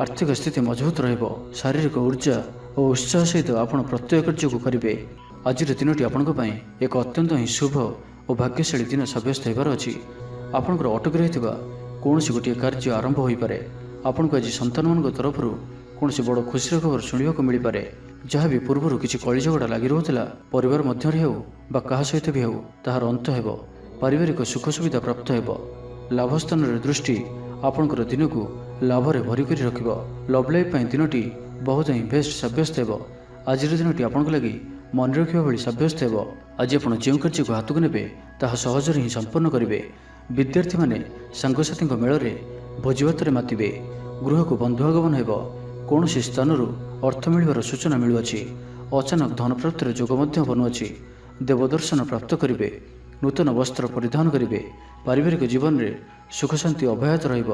ଆର୍ଥିକ ସ୍ଥିତି ମଜବୁତ ରହିବ। ଶାରୀରିକ ଉର୍ଜା ଓ ଉତ୍ସାହ ସହିତ ଆପଣ ପ୍ରତ୍ୟେକ କାର୍ଯ୍ୟକୁ କରିବେ। ଆଜିର ଦିନଟି ଆପଣଙ୍କ ପାଇଁ ଏକ ଅତ୍ୟନ୍ତ ହିଁ ଶୁଭ ଓ ଭାଗ୍ୟଶାଳୀ ଦିନ ସାବ୍ୟସ୍ତ ହେବାର ଅଛି। ଆପଣଙ୍କର ଅଟକି ରହିଥିବା କୌଣସି ଗୋଟିଏ କାର୍ଯ୍ୟ ଆରମ୍ଭ ହୋଇପାରେ। ଆପଣଙ୍କୁ ଆଜି ସନ୍ତାନମାନଙ୍କ ତରଫରୁ କୌଣସି ବଡ଼ ଖୁସିର ଖବର ଶୁଣିବାକୁ ମିଳିପାରେ। ଯାହା ବି ପୂର୍ବରୁ କିଛି କଳିଝଗଡ଼ା ଲାଗି ରହୁଥିଲା, ପରିବାର ମଧ୍ୟରେ ହେଉ ବା କାହା ସହିତ ବି ହେଉ, ତାହାର ଅନ୍ତ ହେବ। ପାରିବାରିକ ସୁଖ ସୁବିଧା ପ୍ରାପ୍ତ ହେବ। ଲାଭ ସ୍ଥାନରେ ଦୃଷ୍ଟି ଆପଣଙ୍କର ଦିନକୁ ଲାଭରେ ଭରି କରି ରଖିବ। ଲଭ୍ ଲାଇଫ୍ ପାଇଁ ଦିନଟି ବହୁତ ହିଁ ବେଷ୍ଟ ସାବ୍ୟସ୍ତ ହେବ। ଆଜିର ଦିନଟି ଆପଣଙ୍କ ଲାଗି ମନେ ରଖିବା ଭଳି ସାବ୍ୟସ୍ତ ହେବ। ଆଜି ଆପଣ ଯେଉଁ କାର୍ଯ୍ୟକୁ ହାତକୁ ନେବେ, ତାହା ସହଜରେ ହିଁ ସମ୍ପନ୍ନ କରିବେ। ବିଦ୍ୟାର୍ଥୀମାନେ ସାଙ୍ଗସାଥୀଙ୍କ ମେଳରେ ଭୋଜିଭାତରେ ମାତିବେ। ଗୃହକୁ ବନ୍ଧୁ ଆଗମନ ହେବ। କୌଣସି ସ୍ଥାନରୁ ଅର୍ଥ ମିଳିବାର ସୂଚନା ମିଳୁଅଛି। ଅଚାନକ ଧନପ୍ରାପ୍ତିର ଯୋଗ ମଧ୍ୟ ବନୁଅଛି। ଦେବଦର୍ଶନ ପ୍ରାପ୍ତ କରିବେ। ନୂତନ ବସ୍ତ୍ର ପରିଧାନ କରିବେ। ପାରିବାରିକ ଜୀବନରେ ସୁଖ ଶାନ୍ତି ଅବ୍ୟାହତ ରହିବ।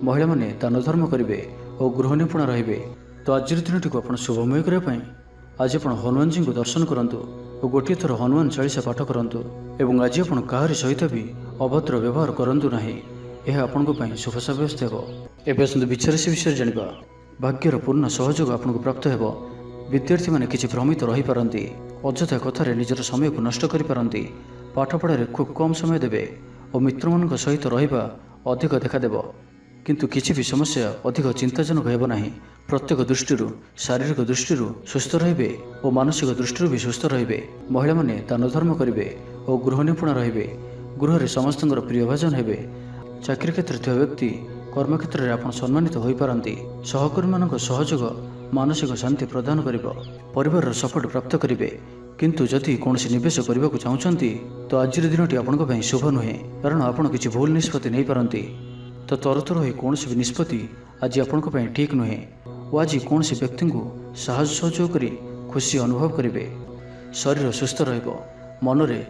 ମହିଳାମାନେ ଦାନ ଧର୍ମ କରିବେ ଓ ଗୃହ ନିପୁଣ ରହିବେ। ତ ଆଜିର ଦିନଟିକୁ ଆପଣ ଶୁଭମୟ କରିବା ପାଇଁ ଆଜି ଆପଣ ହନୁମାନଜୀଙ୍କୁ ଦର୍ଶନ କରନ୍ତୁ ଓ ଗୋଟିଏ ଥର ହନୁମାନ ଚାଳିଶା ପାଠ କରନ୍ତୁ। ଏବଂ ଆଜି ଆପଣ କାହାରି ସହିତ ବି ଅଭଦ୍ର ବ୍ୟବହାର କରନ୍ତୁ ନାହିଁ, ଏହା ଆପଣଙ୍କ ପାଇଁ ଶୁଭ ସାବ୍ୟସ୍ତ ହେବ। ଏବେ ଆସନ୍ତୁ ବିଛା ରାଶି ବିଷୟରେ ଜାଣିବା। ଭାଗ୍ୟର ପୂର୍ଣ୍ଣ ସହଯୋଗ ଆପଣଙ୍କୁ ପ୍ରାପ୍ତ ହେବ। विद्यार्थी किछि भ्रमित रही पारंती, अଯଥା कथारे निजर समय को नष्ट करि पारंती। पाठपढ़ारे खूब कम समय देबे और मित्रମାନଙ୍କ सहित रहिबा अधिक देखादेब, किंतु किछि भी समस्या अधिक चिंताजनक हेब नाही। प्रत्येक दृष्टिरू शारीरिक दृष्टिरू सुस्थ रहिबे और मानसिक दृष्टिरू भी सुस्थ रहिबे। महिला माने दान धर्म करिवे और गृह निपुण रहिबे। गृह रे समस्तଙ୍କର प्रियभाजन हेबे। चाकरी क्षेत्र थिबा व्यक्ति कर्म क्षेत्र रे आपण सम्मानित होई पारंती। सहकर्मी मानक सहयोग मानसिक शांति प्रदान करिवो। परिवार सपोर्ट प्राप्त करिवे। किंतु जदि कौनसी निवेश करने को चाहते तो आज दिनटी आपण शुभ नुहे, कारण आपण किसी भूल निष्पत्ति नहीं पारंती। तो तरतर हो कौन भी निष्पत्ति आज आपण ठीक नुहे। और आज कौन व्यक्ति को साहस सहयोग कर खुशी अनुभव करेंगे। शरीर सुस्थ रहिबो, मन रे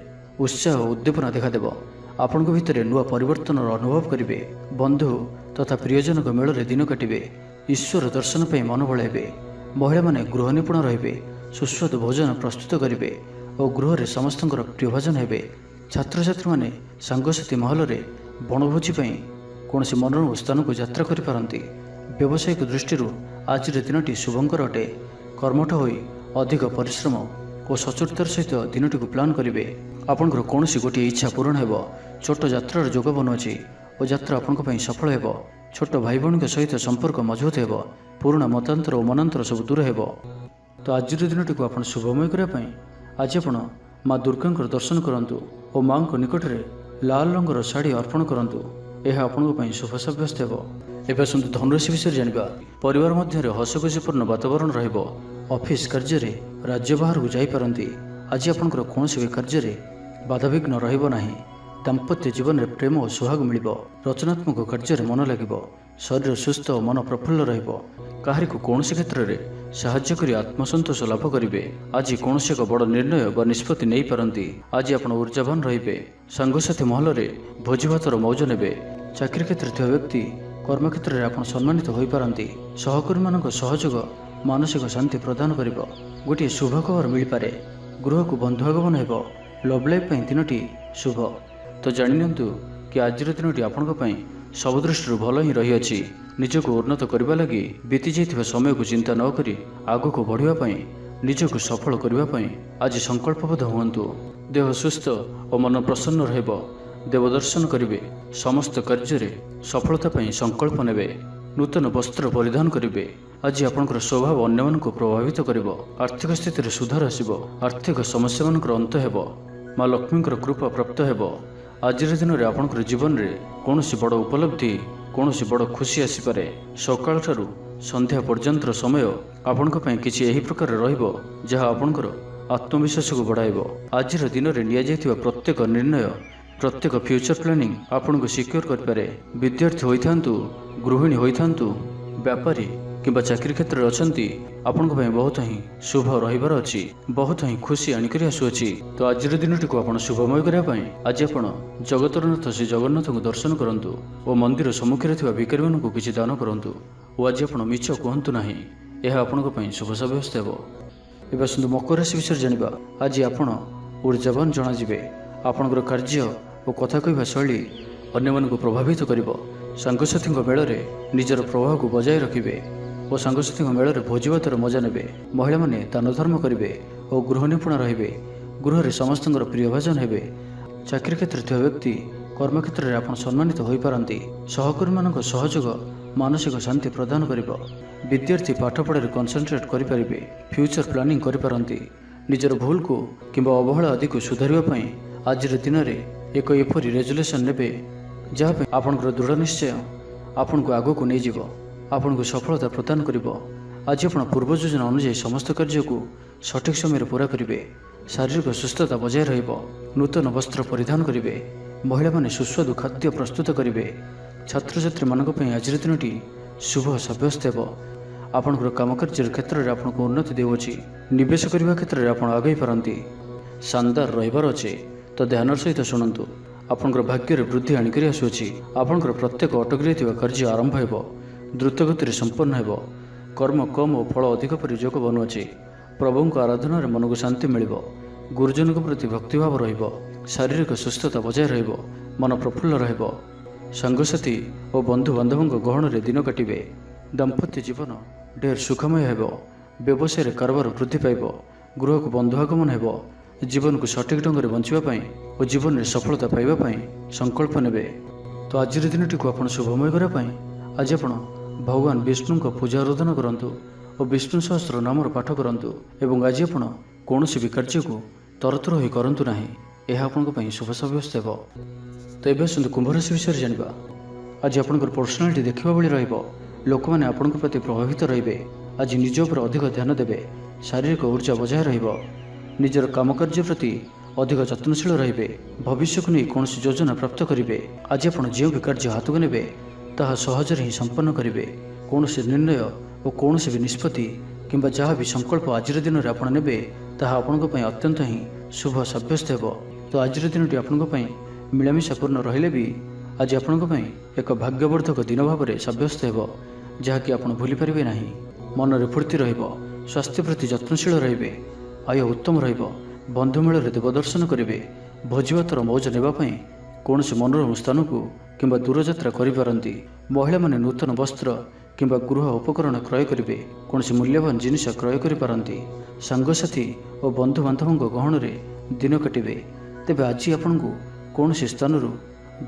उत्साह और उद्दीपना देखादेव। आपण भितर नुआ परिवर्तन अनुभव करेंगे। बंधु तथा प्रियजन मेल में दिन काटे। ईश्वर दर्शन पर मन बड़ाइबे। महिला माने गृह निपुण रहिबे। सुस्वादु भोजन प्रस्तुत करेंगे और गृह रे समस्तଙ୍କର प्रियभाजन हेबे। छात्र छात्री माने सांगसाथी महल रे बनभोजी कौन से मनोरम स्थान को यात्रा करि पारंती। व्यावसायिक दृष्टि आज दिनटी शुभंकर अटे। कर्मठ होई अधिक परिश्रम और सचोटतार सहित दिनटी को प्लान करेंगे। आपणकर कौन गोटे इच्छा पूरण हेबो। छोट यात्रार जोग बनुअछि और यात्रा आपण सफल हेबो। छोट भाई भौणी सहित संपर्क मजबूत हेबो। पुराणा मतांतर और मनांतर सब दूर हेबो। तो आज दिनटी को आप शुभमय करने आज आप माँ दुर्गा दर्शन करूँ और माँ निकट में लाल रंगर शाढ़ी अर्पण करूँ। यह आपण शुभ सब्यस्त हो। एवं आसतु धनुराशि विषय जाना। परिवार मध्य हसखुशीपूर्ण वातावरण रहिबो। ऑफिस कार्य में राज्य बाहर को जापारती। आज आपंकर कौन भी कार्य बाधाविघ्न रहिबो नाही। दाम्पत्य जीवन में प्रेम और सुहाग मिलिबो। रचनात्मक कार्य मन लगिबो। शरीर सुस्थ और मन प्रफुल्ल रहिबो। काहारी को कौन क्षेत्र में साहाय्य करी आत्मसंतोष लाभ करेंगे। आज कौन एक बड़ निर्णय व निष्पत्ति नहीं पारंती। आज आप ऊर्जावान रहिबे। सांगसाथी महल में भोजी भातर मौज नेबे। चाकरी क्षेत्र थिबा व्यक्ति कर्म क्षेत्र में आप सम्मानित होई पारंती। सहकर्मी मानक सहयोग मानसिक शांति प्रदान करिबो। गोटे शुभ खबर मिल पारे। गृह को बंधु आगमन हेबो। लव लाइफ दिनटी शुभ। तो जानिनियंतु कि आज दिनटी आपण सब दृष्टि भल ही रही। निजक उन्नत करने लगी बीती जाइथिबा समय को चिंता न करी आगु को बढ़ापी निजक सफल करने आज संकल्पबद्ध हुअन्तु। देह सुस्थ और मन प्रसन्न रहिबो। देवदर्शन करेंगे। समस्त कार्य सफलता संकल्प नेबे। नूतन वस्त्र परिधान करेंगे। आज आपंकर स्वभाव अन्य को प्रभावित करिबो। आर्थिक स्थिति में सुधार आसिबो। आर्थिक समस्या मानकर अंत हेबो। माँ लक्ष्मी कृपा प्राप्त हेबो। आज दिन में आपंकर जीवन में कौन बड़ उपलब्धि कौन बड़ खुशी आसीपे। सकाल ठारू संध्या पर्यंतर समय आपण किसी एही प्रकार रहिबो जहाँ आपणकर आत्मविश्वास को बढ़ाइबो। आज दिन में नियाଯାଇଥିବା प्रत्येक निर्णय प्रत्येक फ्यूचर प्लानिंग आपन को सिक्योर करें। विद्यार्थी होइथांतु, गृहिणी होइथांतु, व्यापारी किंबा चाकरी क्षेत्र में अछंती आपन को बहुत ही शुभ रहिबार अछि। बहुत ही खुशी आनिकरी आसुअछि। तो आज दिनटी को आपण शुभमय करने आज आप जगतरनाथ श्री जगन्नाथ को दर्शन करंतु और मंदिर सम्मुखें थिबा भिखारी मानकु किछि दान करंतु। और आज आप मिछ कहतु नाही। यह आपण शुभ सब्यस्त हेबो। एवं आसतु मकर राशि विषय जानिबा। आज आपण ऊर्जावान जणाजिबे। आपणकर कार्य और कथा कहवा शैली अन्य मानकु प्रभावित करिबो। सांगसाथी मेल में निजर प्रभाव को बजाय रखिबे और सांगसाथी मेल में भोजी भातर मजा नेबे। महिला माने दान धर्म करेंगे और गृह निपुण रहिबे। गृह रे समस्तଙ୍କର प्रियभाजन हेबे। चाकरी क्षेत्र थिबा व्यक्ति कर्म क्षेत्र में आप सम्मानित होई पारंती। सहकर्मी मानक सहयोग मानसिक शांति प्रदान करिबो। विद्यार्थी पाठपढ़ा कनसेंट्रेट करि परिबे। फ्यूचर प्लानिंग करि पारंती। निजर भूल को किंबा अवहेला आदि को सुधारिबा पई आज दिन में एक एपरी रेजुलेशन नेबे जहाँ आपणकर दृढ़ निश्चय आपण को आगो को नहीं जीवो। आपण को सफलता प्रदान करिबो। आज आप पूर्व योजना अनुसार समस्त कार्य को सठिक समय पूरा करेंगे। शारीरिक सुस्थता बजाय रहिबो। नूतन वस्त्र परिधान करेंगे। महिला माने सुस्वादु खाद्य प्रस्तुत करेंगे। छात्र छात्री मानक पई आज दिनटी शुभ सब्यस्त हेबो। आपणकर काम कार्य क्षेत्र में आपन को उन्नति देउछि। निवेश करने क्षेत्र में आप आगे पारंती। शानदार रहिबार अछि। तो ध्यान सहित शुणु। आपंकर भाग्य वृद्धि आनिकरी आसुअछि। आपंकर प्रत्येक अटकी रहिଥିବା कार्य आरंभ हेबो। द्रुत गति संपन्न हेबो। कर्म कम और फल अधिक पर योग बनुअछि। प्रभु को आराधना मन को शांति मिलिबो। गुरुजन के प्रति भक्तिभाव रहिबो। शारीरिक सुस्थता बजाय रहिबो। मन प्रफुल्ल रहिबो। सांगसाथी और बंधु बांधवों गहन रे दिन काटिबे। दाम्पत्य जीवन ढेर सुखमय हेबो। ବ୍ୟବସାୟରେ କାରବାର ବୃଦ୍ଧି ପାଇବ, ଗୃହକୁ ବନ୍ଧୁ ଆଗମନ ହେବ, ଜୀବନକୁ ସଠିକ୍ ଢଙ୍ଗରେ ବଞ୍ଚିବା ପାଇଁ ଓ ଜୀବନରେ ସଫଳତା ପାଇବା ପାଇଁ ସଂକଳ୍ପ ନେବେ। ତ ଆଜିର ଦିନଟିକୁ ଆପଣ ଶୁଭମୟ କରିବା ପାଇଁ ଆଜି ଆପଣ ଭଗବାନ ବିଷ୍ଣୁଙ୍କ ପୂଜା ଆରାଧନା କରନ୍ତୁ ଓ ବିଷ୍ଣୁ ସହସ୍ର ନାମର ପାଠ କରନ୍ତୁ। ଏବଂ ଆଜି ଆପଣ କୌଣସି ବି କାର୍ଯ୍ୟକୁ ତରତର ହୋଇ କରନ୍ତୁ ନାହିଁ, ଏହା ଆପଣଙ୍କ ପାଇଁ ଶୁଭ ସାବ୍ୟସ୍ତ ହେବ। ତ ଏବେ ଆସନ୍ତୁ କୁମ୍ଭ ରାଶି ବିଷୟରେ ଜାଣିବା। ଆଜି ଆପଣଙ୍କର ପର୍ସନାଲିଟି ଦେଖିବା ଭଳି ରହିବ। ଲୋକମାନେ ଆପଣଙ୍କ ପ୍ରତି ପ୍ରଭାବିତ ରହିବେ। ଆଜି ନିଜ ଉପରେ ଅଧିକ ଧ୍ୟାନ ଦେବେ। ଶାରୀରିକ ଉର୍ଜା ବଜାୟ ରହିବ। ନିଜର କାମକାର୍ଯ୍ୟ ପ୍ରତି ଅଧିକ ଯତ୍ନଶୀଳ ରହିବେ। ଭବିଷ୍ୟକୁ ନେଇ କୌଣସି ଯୋଜନା ପ୍ରାପ୍ତ କରିବେ। ଆଜି ଆପଣ ଯେଉଁ ବି କାର୍ଯ୍ୟ ହାତକୁ ନେବେ ତାହା ସହଜରେ ହିଁ ସମ୍ପନ୍ନ କରିବେ। କୌଣସି ନିର୍ଣ୍ଣୟ ଓ କୌଣସି ବି ନିଷ୍ପତ୍ତି କିମ୍ବା ଯାହା ବି ସଂକଳ୍ପ ଆଜିର ଦିନରେ ଆପଣ ନେବେ ତାହା ଆପଣଙ୍କ ପାଇଁ ଅତ୍ୟନ୍ତ ହିଁ ଶୁଭ ସାବ୍ୟସ୍ତ ହେବ। ତ ଆଜିର ଦିନଟି ଆପଣଙ୍କ ପାଇଁ ମିଳାମିଶାପୂର୍ଣ୍ଣ ରହିଲେ ବି ଆଜି ଆପଣଙ୍କ ପାଇଁ ଏକ ଭାଗ୍ୟବର୍ଦ୍ଧକ ଦିନ ଭାବରେ ସାବ୍ୟସ୍ତ ହେବ, ଯାହାକି ଆପଣ ଭୁଲିପାରିବେ ନାହିଁ। ମନରେ ଫୁର୍ତ୍ତି ରହିବ। ସ୍ୱାସ୍ଥ୍ୟ ପ୍ରତି ଯତ୍ନଶୀଳ ରହିବେ। ଆୟ ଉତ୍ତମ ରହିବ। ବନ୍ଧୁମେଳରେ ଦେବ ଦର୍ଶନ କରିବେ। ଭୋଜିଭାତର ମୌଜ ନେବା ପାଇଁ କୌଣସି ମନୋରମ ସ୍ଥାନକୁ କିମ୍ବା ଦୂରଯାତ୍ରା କରିପାରନ୍ତି। ମହିଳାମାନେ ନୂତନ ବସ୍ତ୍ର କିମ୍ବା ଗୃହ ଉପକରଣ କ୍ରୟ କରିବେ। କୌଣସି ମୂଲ୍ୟବାନ ଜିନିଷ କ୍ରୟ କରିପାରନ୍ତି। ସାଙ୍ଗସାଥି ଓ ବନ୍ଧୁବାନ୍ଧବଙ୍କ ଗହଣରେ ଦିନ କାଟିବେ। ତେବେ ଆଜି ଆପଣଙ୍କୁ କୌଣସି ସ୍ଥାନରୁ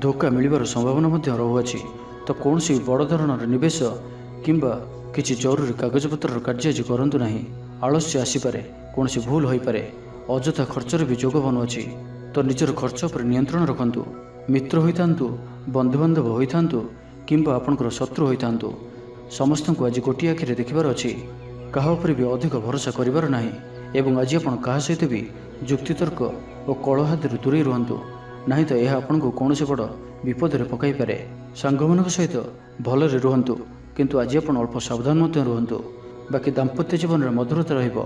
ଧୋକା ମିଳିବାର ସମ୍ଭାବନା ମଧ୍ୟ ରହୁଅଛି। ତ କୌଣସି ବଡ଼ ଧରଣର ନିବେଶ କିମ୍ବା କିଛି ଜରୁରୀ କାଗଜପତ୍ରର କାର୍ଯ୍ୟ ଆଜି କରନ୍ତୁ ନାହିଁ। ଆଳସ୍ୟ ଆସିପାରେ, କୌଣସି ଭୁଲ ହୋଇପାରେ, ଅଯଥା ଖର୍ଚ୍ଚରେ ବି ଯୋଗ ବନୁଅଛି। ତ ନିଜର ଖର୍ଚ୍ଚ ଉପରେ ନିୟନ୍ତ୍ରଣ ରଖନ୍ତୁ। ମିତ୍ର ହୋଇଥାନ୍ତୁ, ବନ୍ଧୁବାନ୍ଧବ ହୋଇଥାନ୍ତୁ କିମ୍ବା ଆପଣଙ୍କର ଶତ୍ରୁ ହୋଇଥାନ୍ତୁ, ସମସ୍ତଙ୍କୁ ଆଜି ଗୋଟିଏ ଆଖିରେ ଦେଖିବାର ଅଛି। କାହା ଉପରେ ବି ଅଧିକ ଭରସା କରିବାର ନାହିଁ। ଏବଂ ଆଜି ଆପଣ କାହା ସହିତ ବି ଯୁକ୍ତିତର୍କ ଓ କଳହାଦରୁ ଦୂରେଇ ରୁହନ୍ତୁ, ନାହିଁ ତ ଏହା ଆପଣଙ୍କୁ କୌଣସି ବଡ଼ ବିପଦରେ ପକାଇପାରେ। ସାଙ୍ଗମାନଙ୍କ ସହିତ ଭଲରେ ରୁହନ୍ତୁ, କିନ୍ତୁ ଆଜି ଆପଣ ଅଳ୍ପ ସାବଧାନ ମଧ୍ୟ ରୁହନ୍ତୁ। ବାକି ଦାମ୍ପତ୍ୟ ଜୀବନରେ ମଧୁରତା ରହିବ।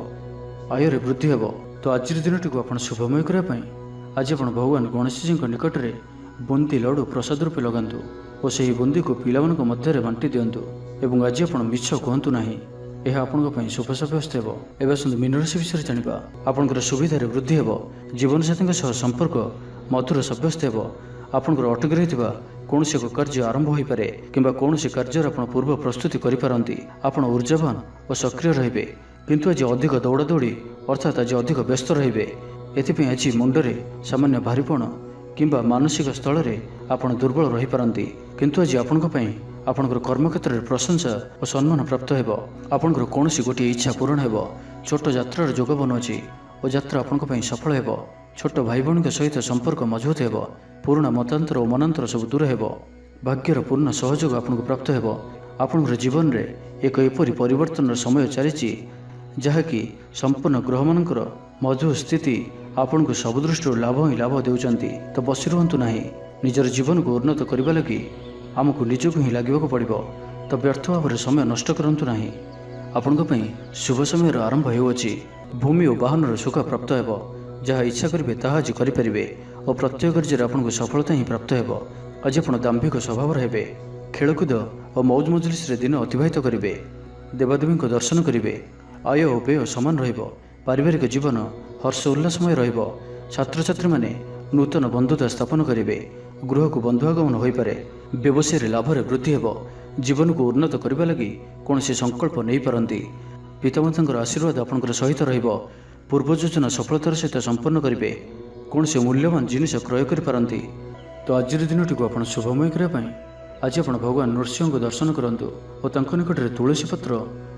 ଆୟରେ ବୃଦ୍ଧି ହେବ। ତ ଆଜିର ଦିନଟିକୁ ଆପଣ ଶୁଭମୟ କରିବା ପାଇଁ ଆଜି ଆପଣ ଭଗବାନ ଗଣେଶଜୀଙ୍କ ନିକଟରେ ବୁନ୍ଦି ଲଡ଼ୁ ପ୍ରସାଦ ରୂପେ ଲଗାନ୍ତୁ ଓ ସେହି ବୁନ୍ଦିକୁ ପିଲାମାନଙ୍କ ମଧ୍ୟରେ ବାଣ୍ଟି ଦିଅନ୍ତୁ। ଏବଂ ଆଜି ଆପଣ ମିଛ କୁହନ୍ତୁ ନାହିଁ, ଏହା ଆପଣଙ୍କ ପାଇଁ ଶୁଭ ସାବ୍ୟସ୍ତ ହେବ। ଏବେ ଆସନ୍ତୁ ମୀନ ରାଶି ବିଷୟରେ ଜାଣିବା। ଆପଣଙ୍କର ସୁବିଧାରେ ବୃଦ୍ଧି ହେବ। ଜୀବନସାଥୀଙ୍କ ସହ ସମ୍ପର୍କ ମଧୁର ସାବ୍ୟସ୍ତ ହେବ। ଆପଣଙ୍କର ଅଟକି ରହିଥିବା କୌଣସି ଏକ କାର୍ଯ୍ୟ ଆରମ୍ଭ ହୋଇପାରେ କିମ୍ବା କୌଣସି କାର୍ଯ୍ୟର ଆପଣ ପୂର୍ବ ପ୍ରସ୍ତୁତି କରିପାରନ୍ତି। ଆପଣ ଉର୍ଜାବାନ ଓ ସକ୍ରିୟ ରହିବେ, କିନ୍ତୁ ଆଜି ଅଧିକ ଦୌଡ଼ାଦୌଡ଼ି ଅର୍ଥାତ୍ ଆଜି ଅଧିକ ବ୍ୟସ୍ତ ରହିବେ। ଏଥିପାଇଁ ଆଜି ମୁଣ୍ଡରେ ସାମାନ୍ୟ ଭାରିପଣ କିମ୍ବା ମାନସିକ ସ୍ଥଳରେ ଆପଣ ଦୁର୍ବଳ ରହିପାରନ୍ତି। କିନ୍ତୁ ଆଜି ଆପଣଙ୍କ ପାଇଁ ଆପଣଙ୍କର କର୍ମକ୍ଷେତ୍ରରେ ପ୍ରଶଂସା ଓ ସମ୍ମାନ ପ୍ରାପ୍ତ ହେବ। ଆପଣଙ୍କର କୌଣସି ଗୋଟିଏ ଇଚ୍ଛା ପୂରଣ ହେବ। ଛୋଟ ଯାତ୍ରାର ଯୋଗ ବନୁଅଛି ଓ ଯାତ୍ରା ଆପଣଙ୍କ ପାଇଁ ସଫଳ ହେବ। ଛୋଟ ଭାଇ ଭଉଣୀଙ୍କ ସହିତ ସମ୍ପର୍କ ମଜବୁତ ହେବ। ପୁରୁଣା ମତାନ୍ତର ଓ ମନାନ୍ତର ସବୁ ଦୂର ହେବ। ଭାଗ୍ୟର ପୂର୍ଣ୍ଣ ସହଯୋଗ ଆପଣଙ୍କୁ ପ୍ରାପ୍ତ ହେବ। ଆପଣଙ୍କର ଜୀବନରେ ଏକ ଏପରି ପରିବର୍ତ୍ତନର ସମୟ ଚାଲିଛି ଯାହାକି ସମ୍ପୂର୍ଣ୍ଣ ଗ୍ରହମାନଙ୍କର ମଧୁର ସ୍ଥିତି ଆପଣଙ୍କୁ ସବୁ ଦୃଷ୍ଟିରୁ ଲାଭ ହିଁ ଲାଭ ଦେଉଛନ୍ତି। ତ ବସି ରୁହନ୍ତୁ ନାହିଁ। ନିଜର ଜୀବନକୁ ଉନ୍ନତ କରିବା ଲାଗି ଆମକୁ ନିଜକୁ ହିଁ ଲାଗିବାକୁ ପଡ଼ିବ। ତ ବ୍ୟର୍ଥ ଭାବରେ ସମୟ ନଷ୍ଟ କରନ୍ତୁ ନାହିଁ। ଆପଣଙ୍କ ପାଇଁ ଶୁଭ ସମୟର ଆରମ୍ଭ ହେଉଅଛି। ଭୂମି ଓ ବାହନର ସୁଖ ପ୍ରାପ୍ତ ହେବ। ଯାହା ଇଚ୍ଛା କରିବେ ତାହା ଆଜି କରିପାରିବେ ଓ ପ୍ରତ୍ୟେକ କାର୍ଯ୍ୟରେ ଆପଣଙ୍କୁ ସଫଳତା ହିଁ ପ୍ରାପ୍ତ ହେବ। ଆଜି ଆପଣ ଦାମ୍ଭିକ ସ୍ୱଭାବର ହେବେ। ଖେଳକୁଦ ଓ ମୌଜ ମଜଲିସରେ ଦିନ ଅତିବାହିତ କରିବେ। ଦେବାଦେବୀଙ୍କ ଦର୍ଶନ କରିବେ। ଆୟ ଓ ବ୍ୟୟ ସମାନ ରହିବ। ପାରିବାରିକ ଜୀବନ ହର୍ଷ ଉଲ୍ଲାସମୟ ରହିବ। ଛାତ୍ରଛାତ୍ରୀମାନେ ନୂତନ ବନ୍ଧୁତା ସ୍ଥାପନ କରିବେ। ଗୃହକୁ ବନ୍ଧୁ ଆଗମନ ହୋଇପାରେ। ବ୍ୟବସାୟରେ ଲାଭରେ ବୃଦ୍ଧି ହେବ। ଜୀବନକୁ ଉନ୍ନତ କରିବା ଲାଗି କୌଣସି ସଂକଳ୍ପ ନେଇପାରନ୍ତି। ପିତାମାତାଙ୍କର ଆଶୀର୍ବାଦ ଆପଣଙ୍କର ସହିତ ରହିବ। ପୂର୍ବ ଯୋଜନା ସଫଳତାର ସହିତ ସମ୍ପନ୍ନ କରିବେ। କୌଣସି ମୂଲ୍ୟବାନ ଜିନିଷ କ୍ରୟ କରିପାରନ୍ତି। ତ ଆଜିର ଦିନଟିକୁ ଆପଣ ଶୁଭମୟ କରିବା ପାଇଁ ଆଜି ଆପଣ ଭଗବାନ ନୃସିଂହଙ୍କୁ ଦର୍ଶନ କରନ୍ତୁ ଓ ତାଙ୍କ ନିକଟରେ ତୁଳସୀ ପତ୍ର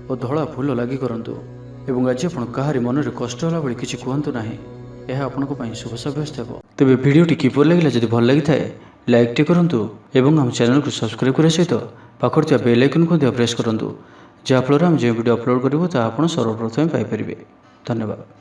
ଓ ଧଳା ଫୁଲ ଲାଗି କରନ୍ତୁ। ଏବଂ ଆଜି ଆପଣ କାହାରି ମନରେ କଷ୍ଟ ହେଲା ଭଳି କିଛି କୁହନ୍ତୁ ନାହିଁ, ଏହା ଆପଣଙ୍କ ପାଇଁ ଶୁଭ ସାବ୍ୟସ୍ତ ହେବ। ତେବେ ଭିଡ଼ିଓଟି କିପରି ଲାଗିଲା? ଯଦି ଭଲ ଲାଗିଥାଏ ଲାଇକ୍ଟି କରନ୍ତୁ ଏବଂ ଆମ ଚ୍ୟାନେଲକୁ ସବସ୍କ୍ରାଇବ୍ କରିବା ସହିତ ପାଖରେ ଥିବା ବେଲ୍ ଆଇକନ୍କୁ ମଧ୍ୟ ପ୍ରେସ୍ କରନ୍ତୁ, ଯାହାଫଳରେ ଆମେ ଯେଉଁ ଭିଡ଼ିଓ ଅପଲୋଡ଼ କରିବୁ ତାହା ଆପଣ ସର୍ବପ୍ରଥମେ ପାଇପାରିବେ। ଧନ୍ୟବାଦ।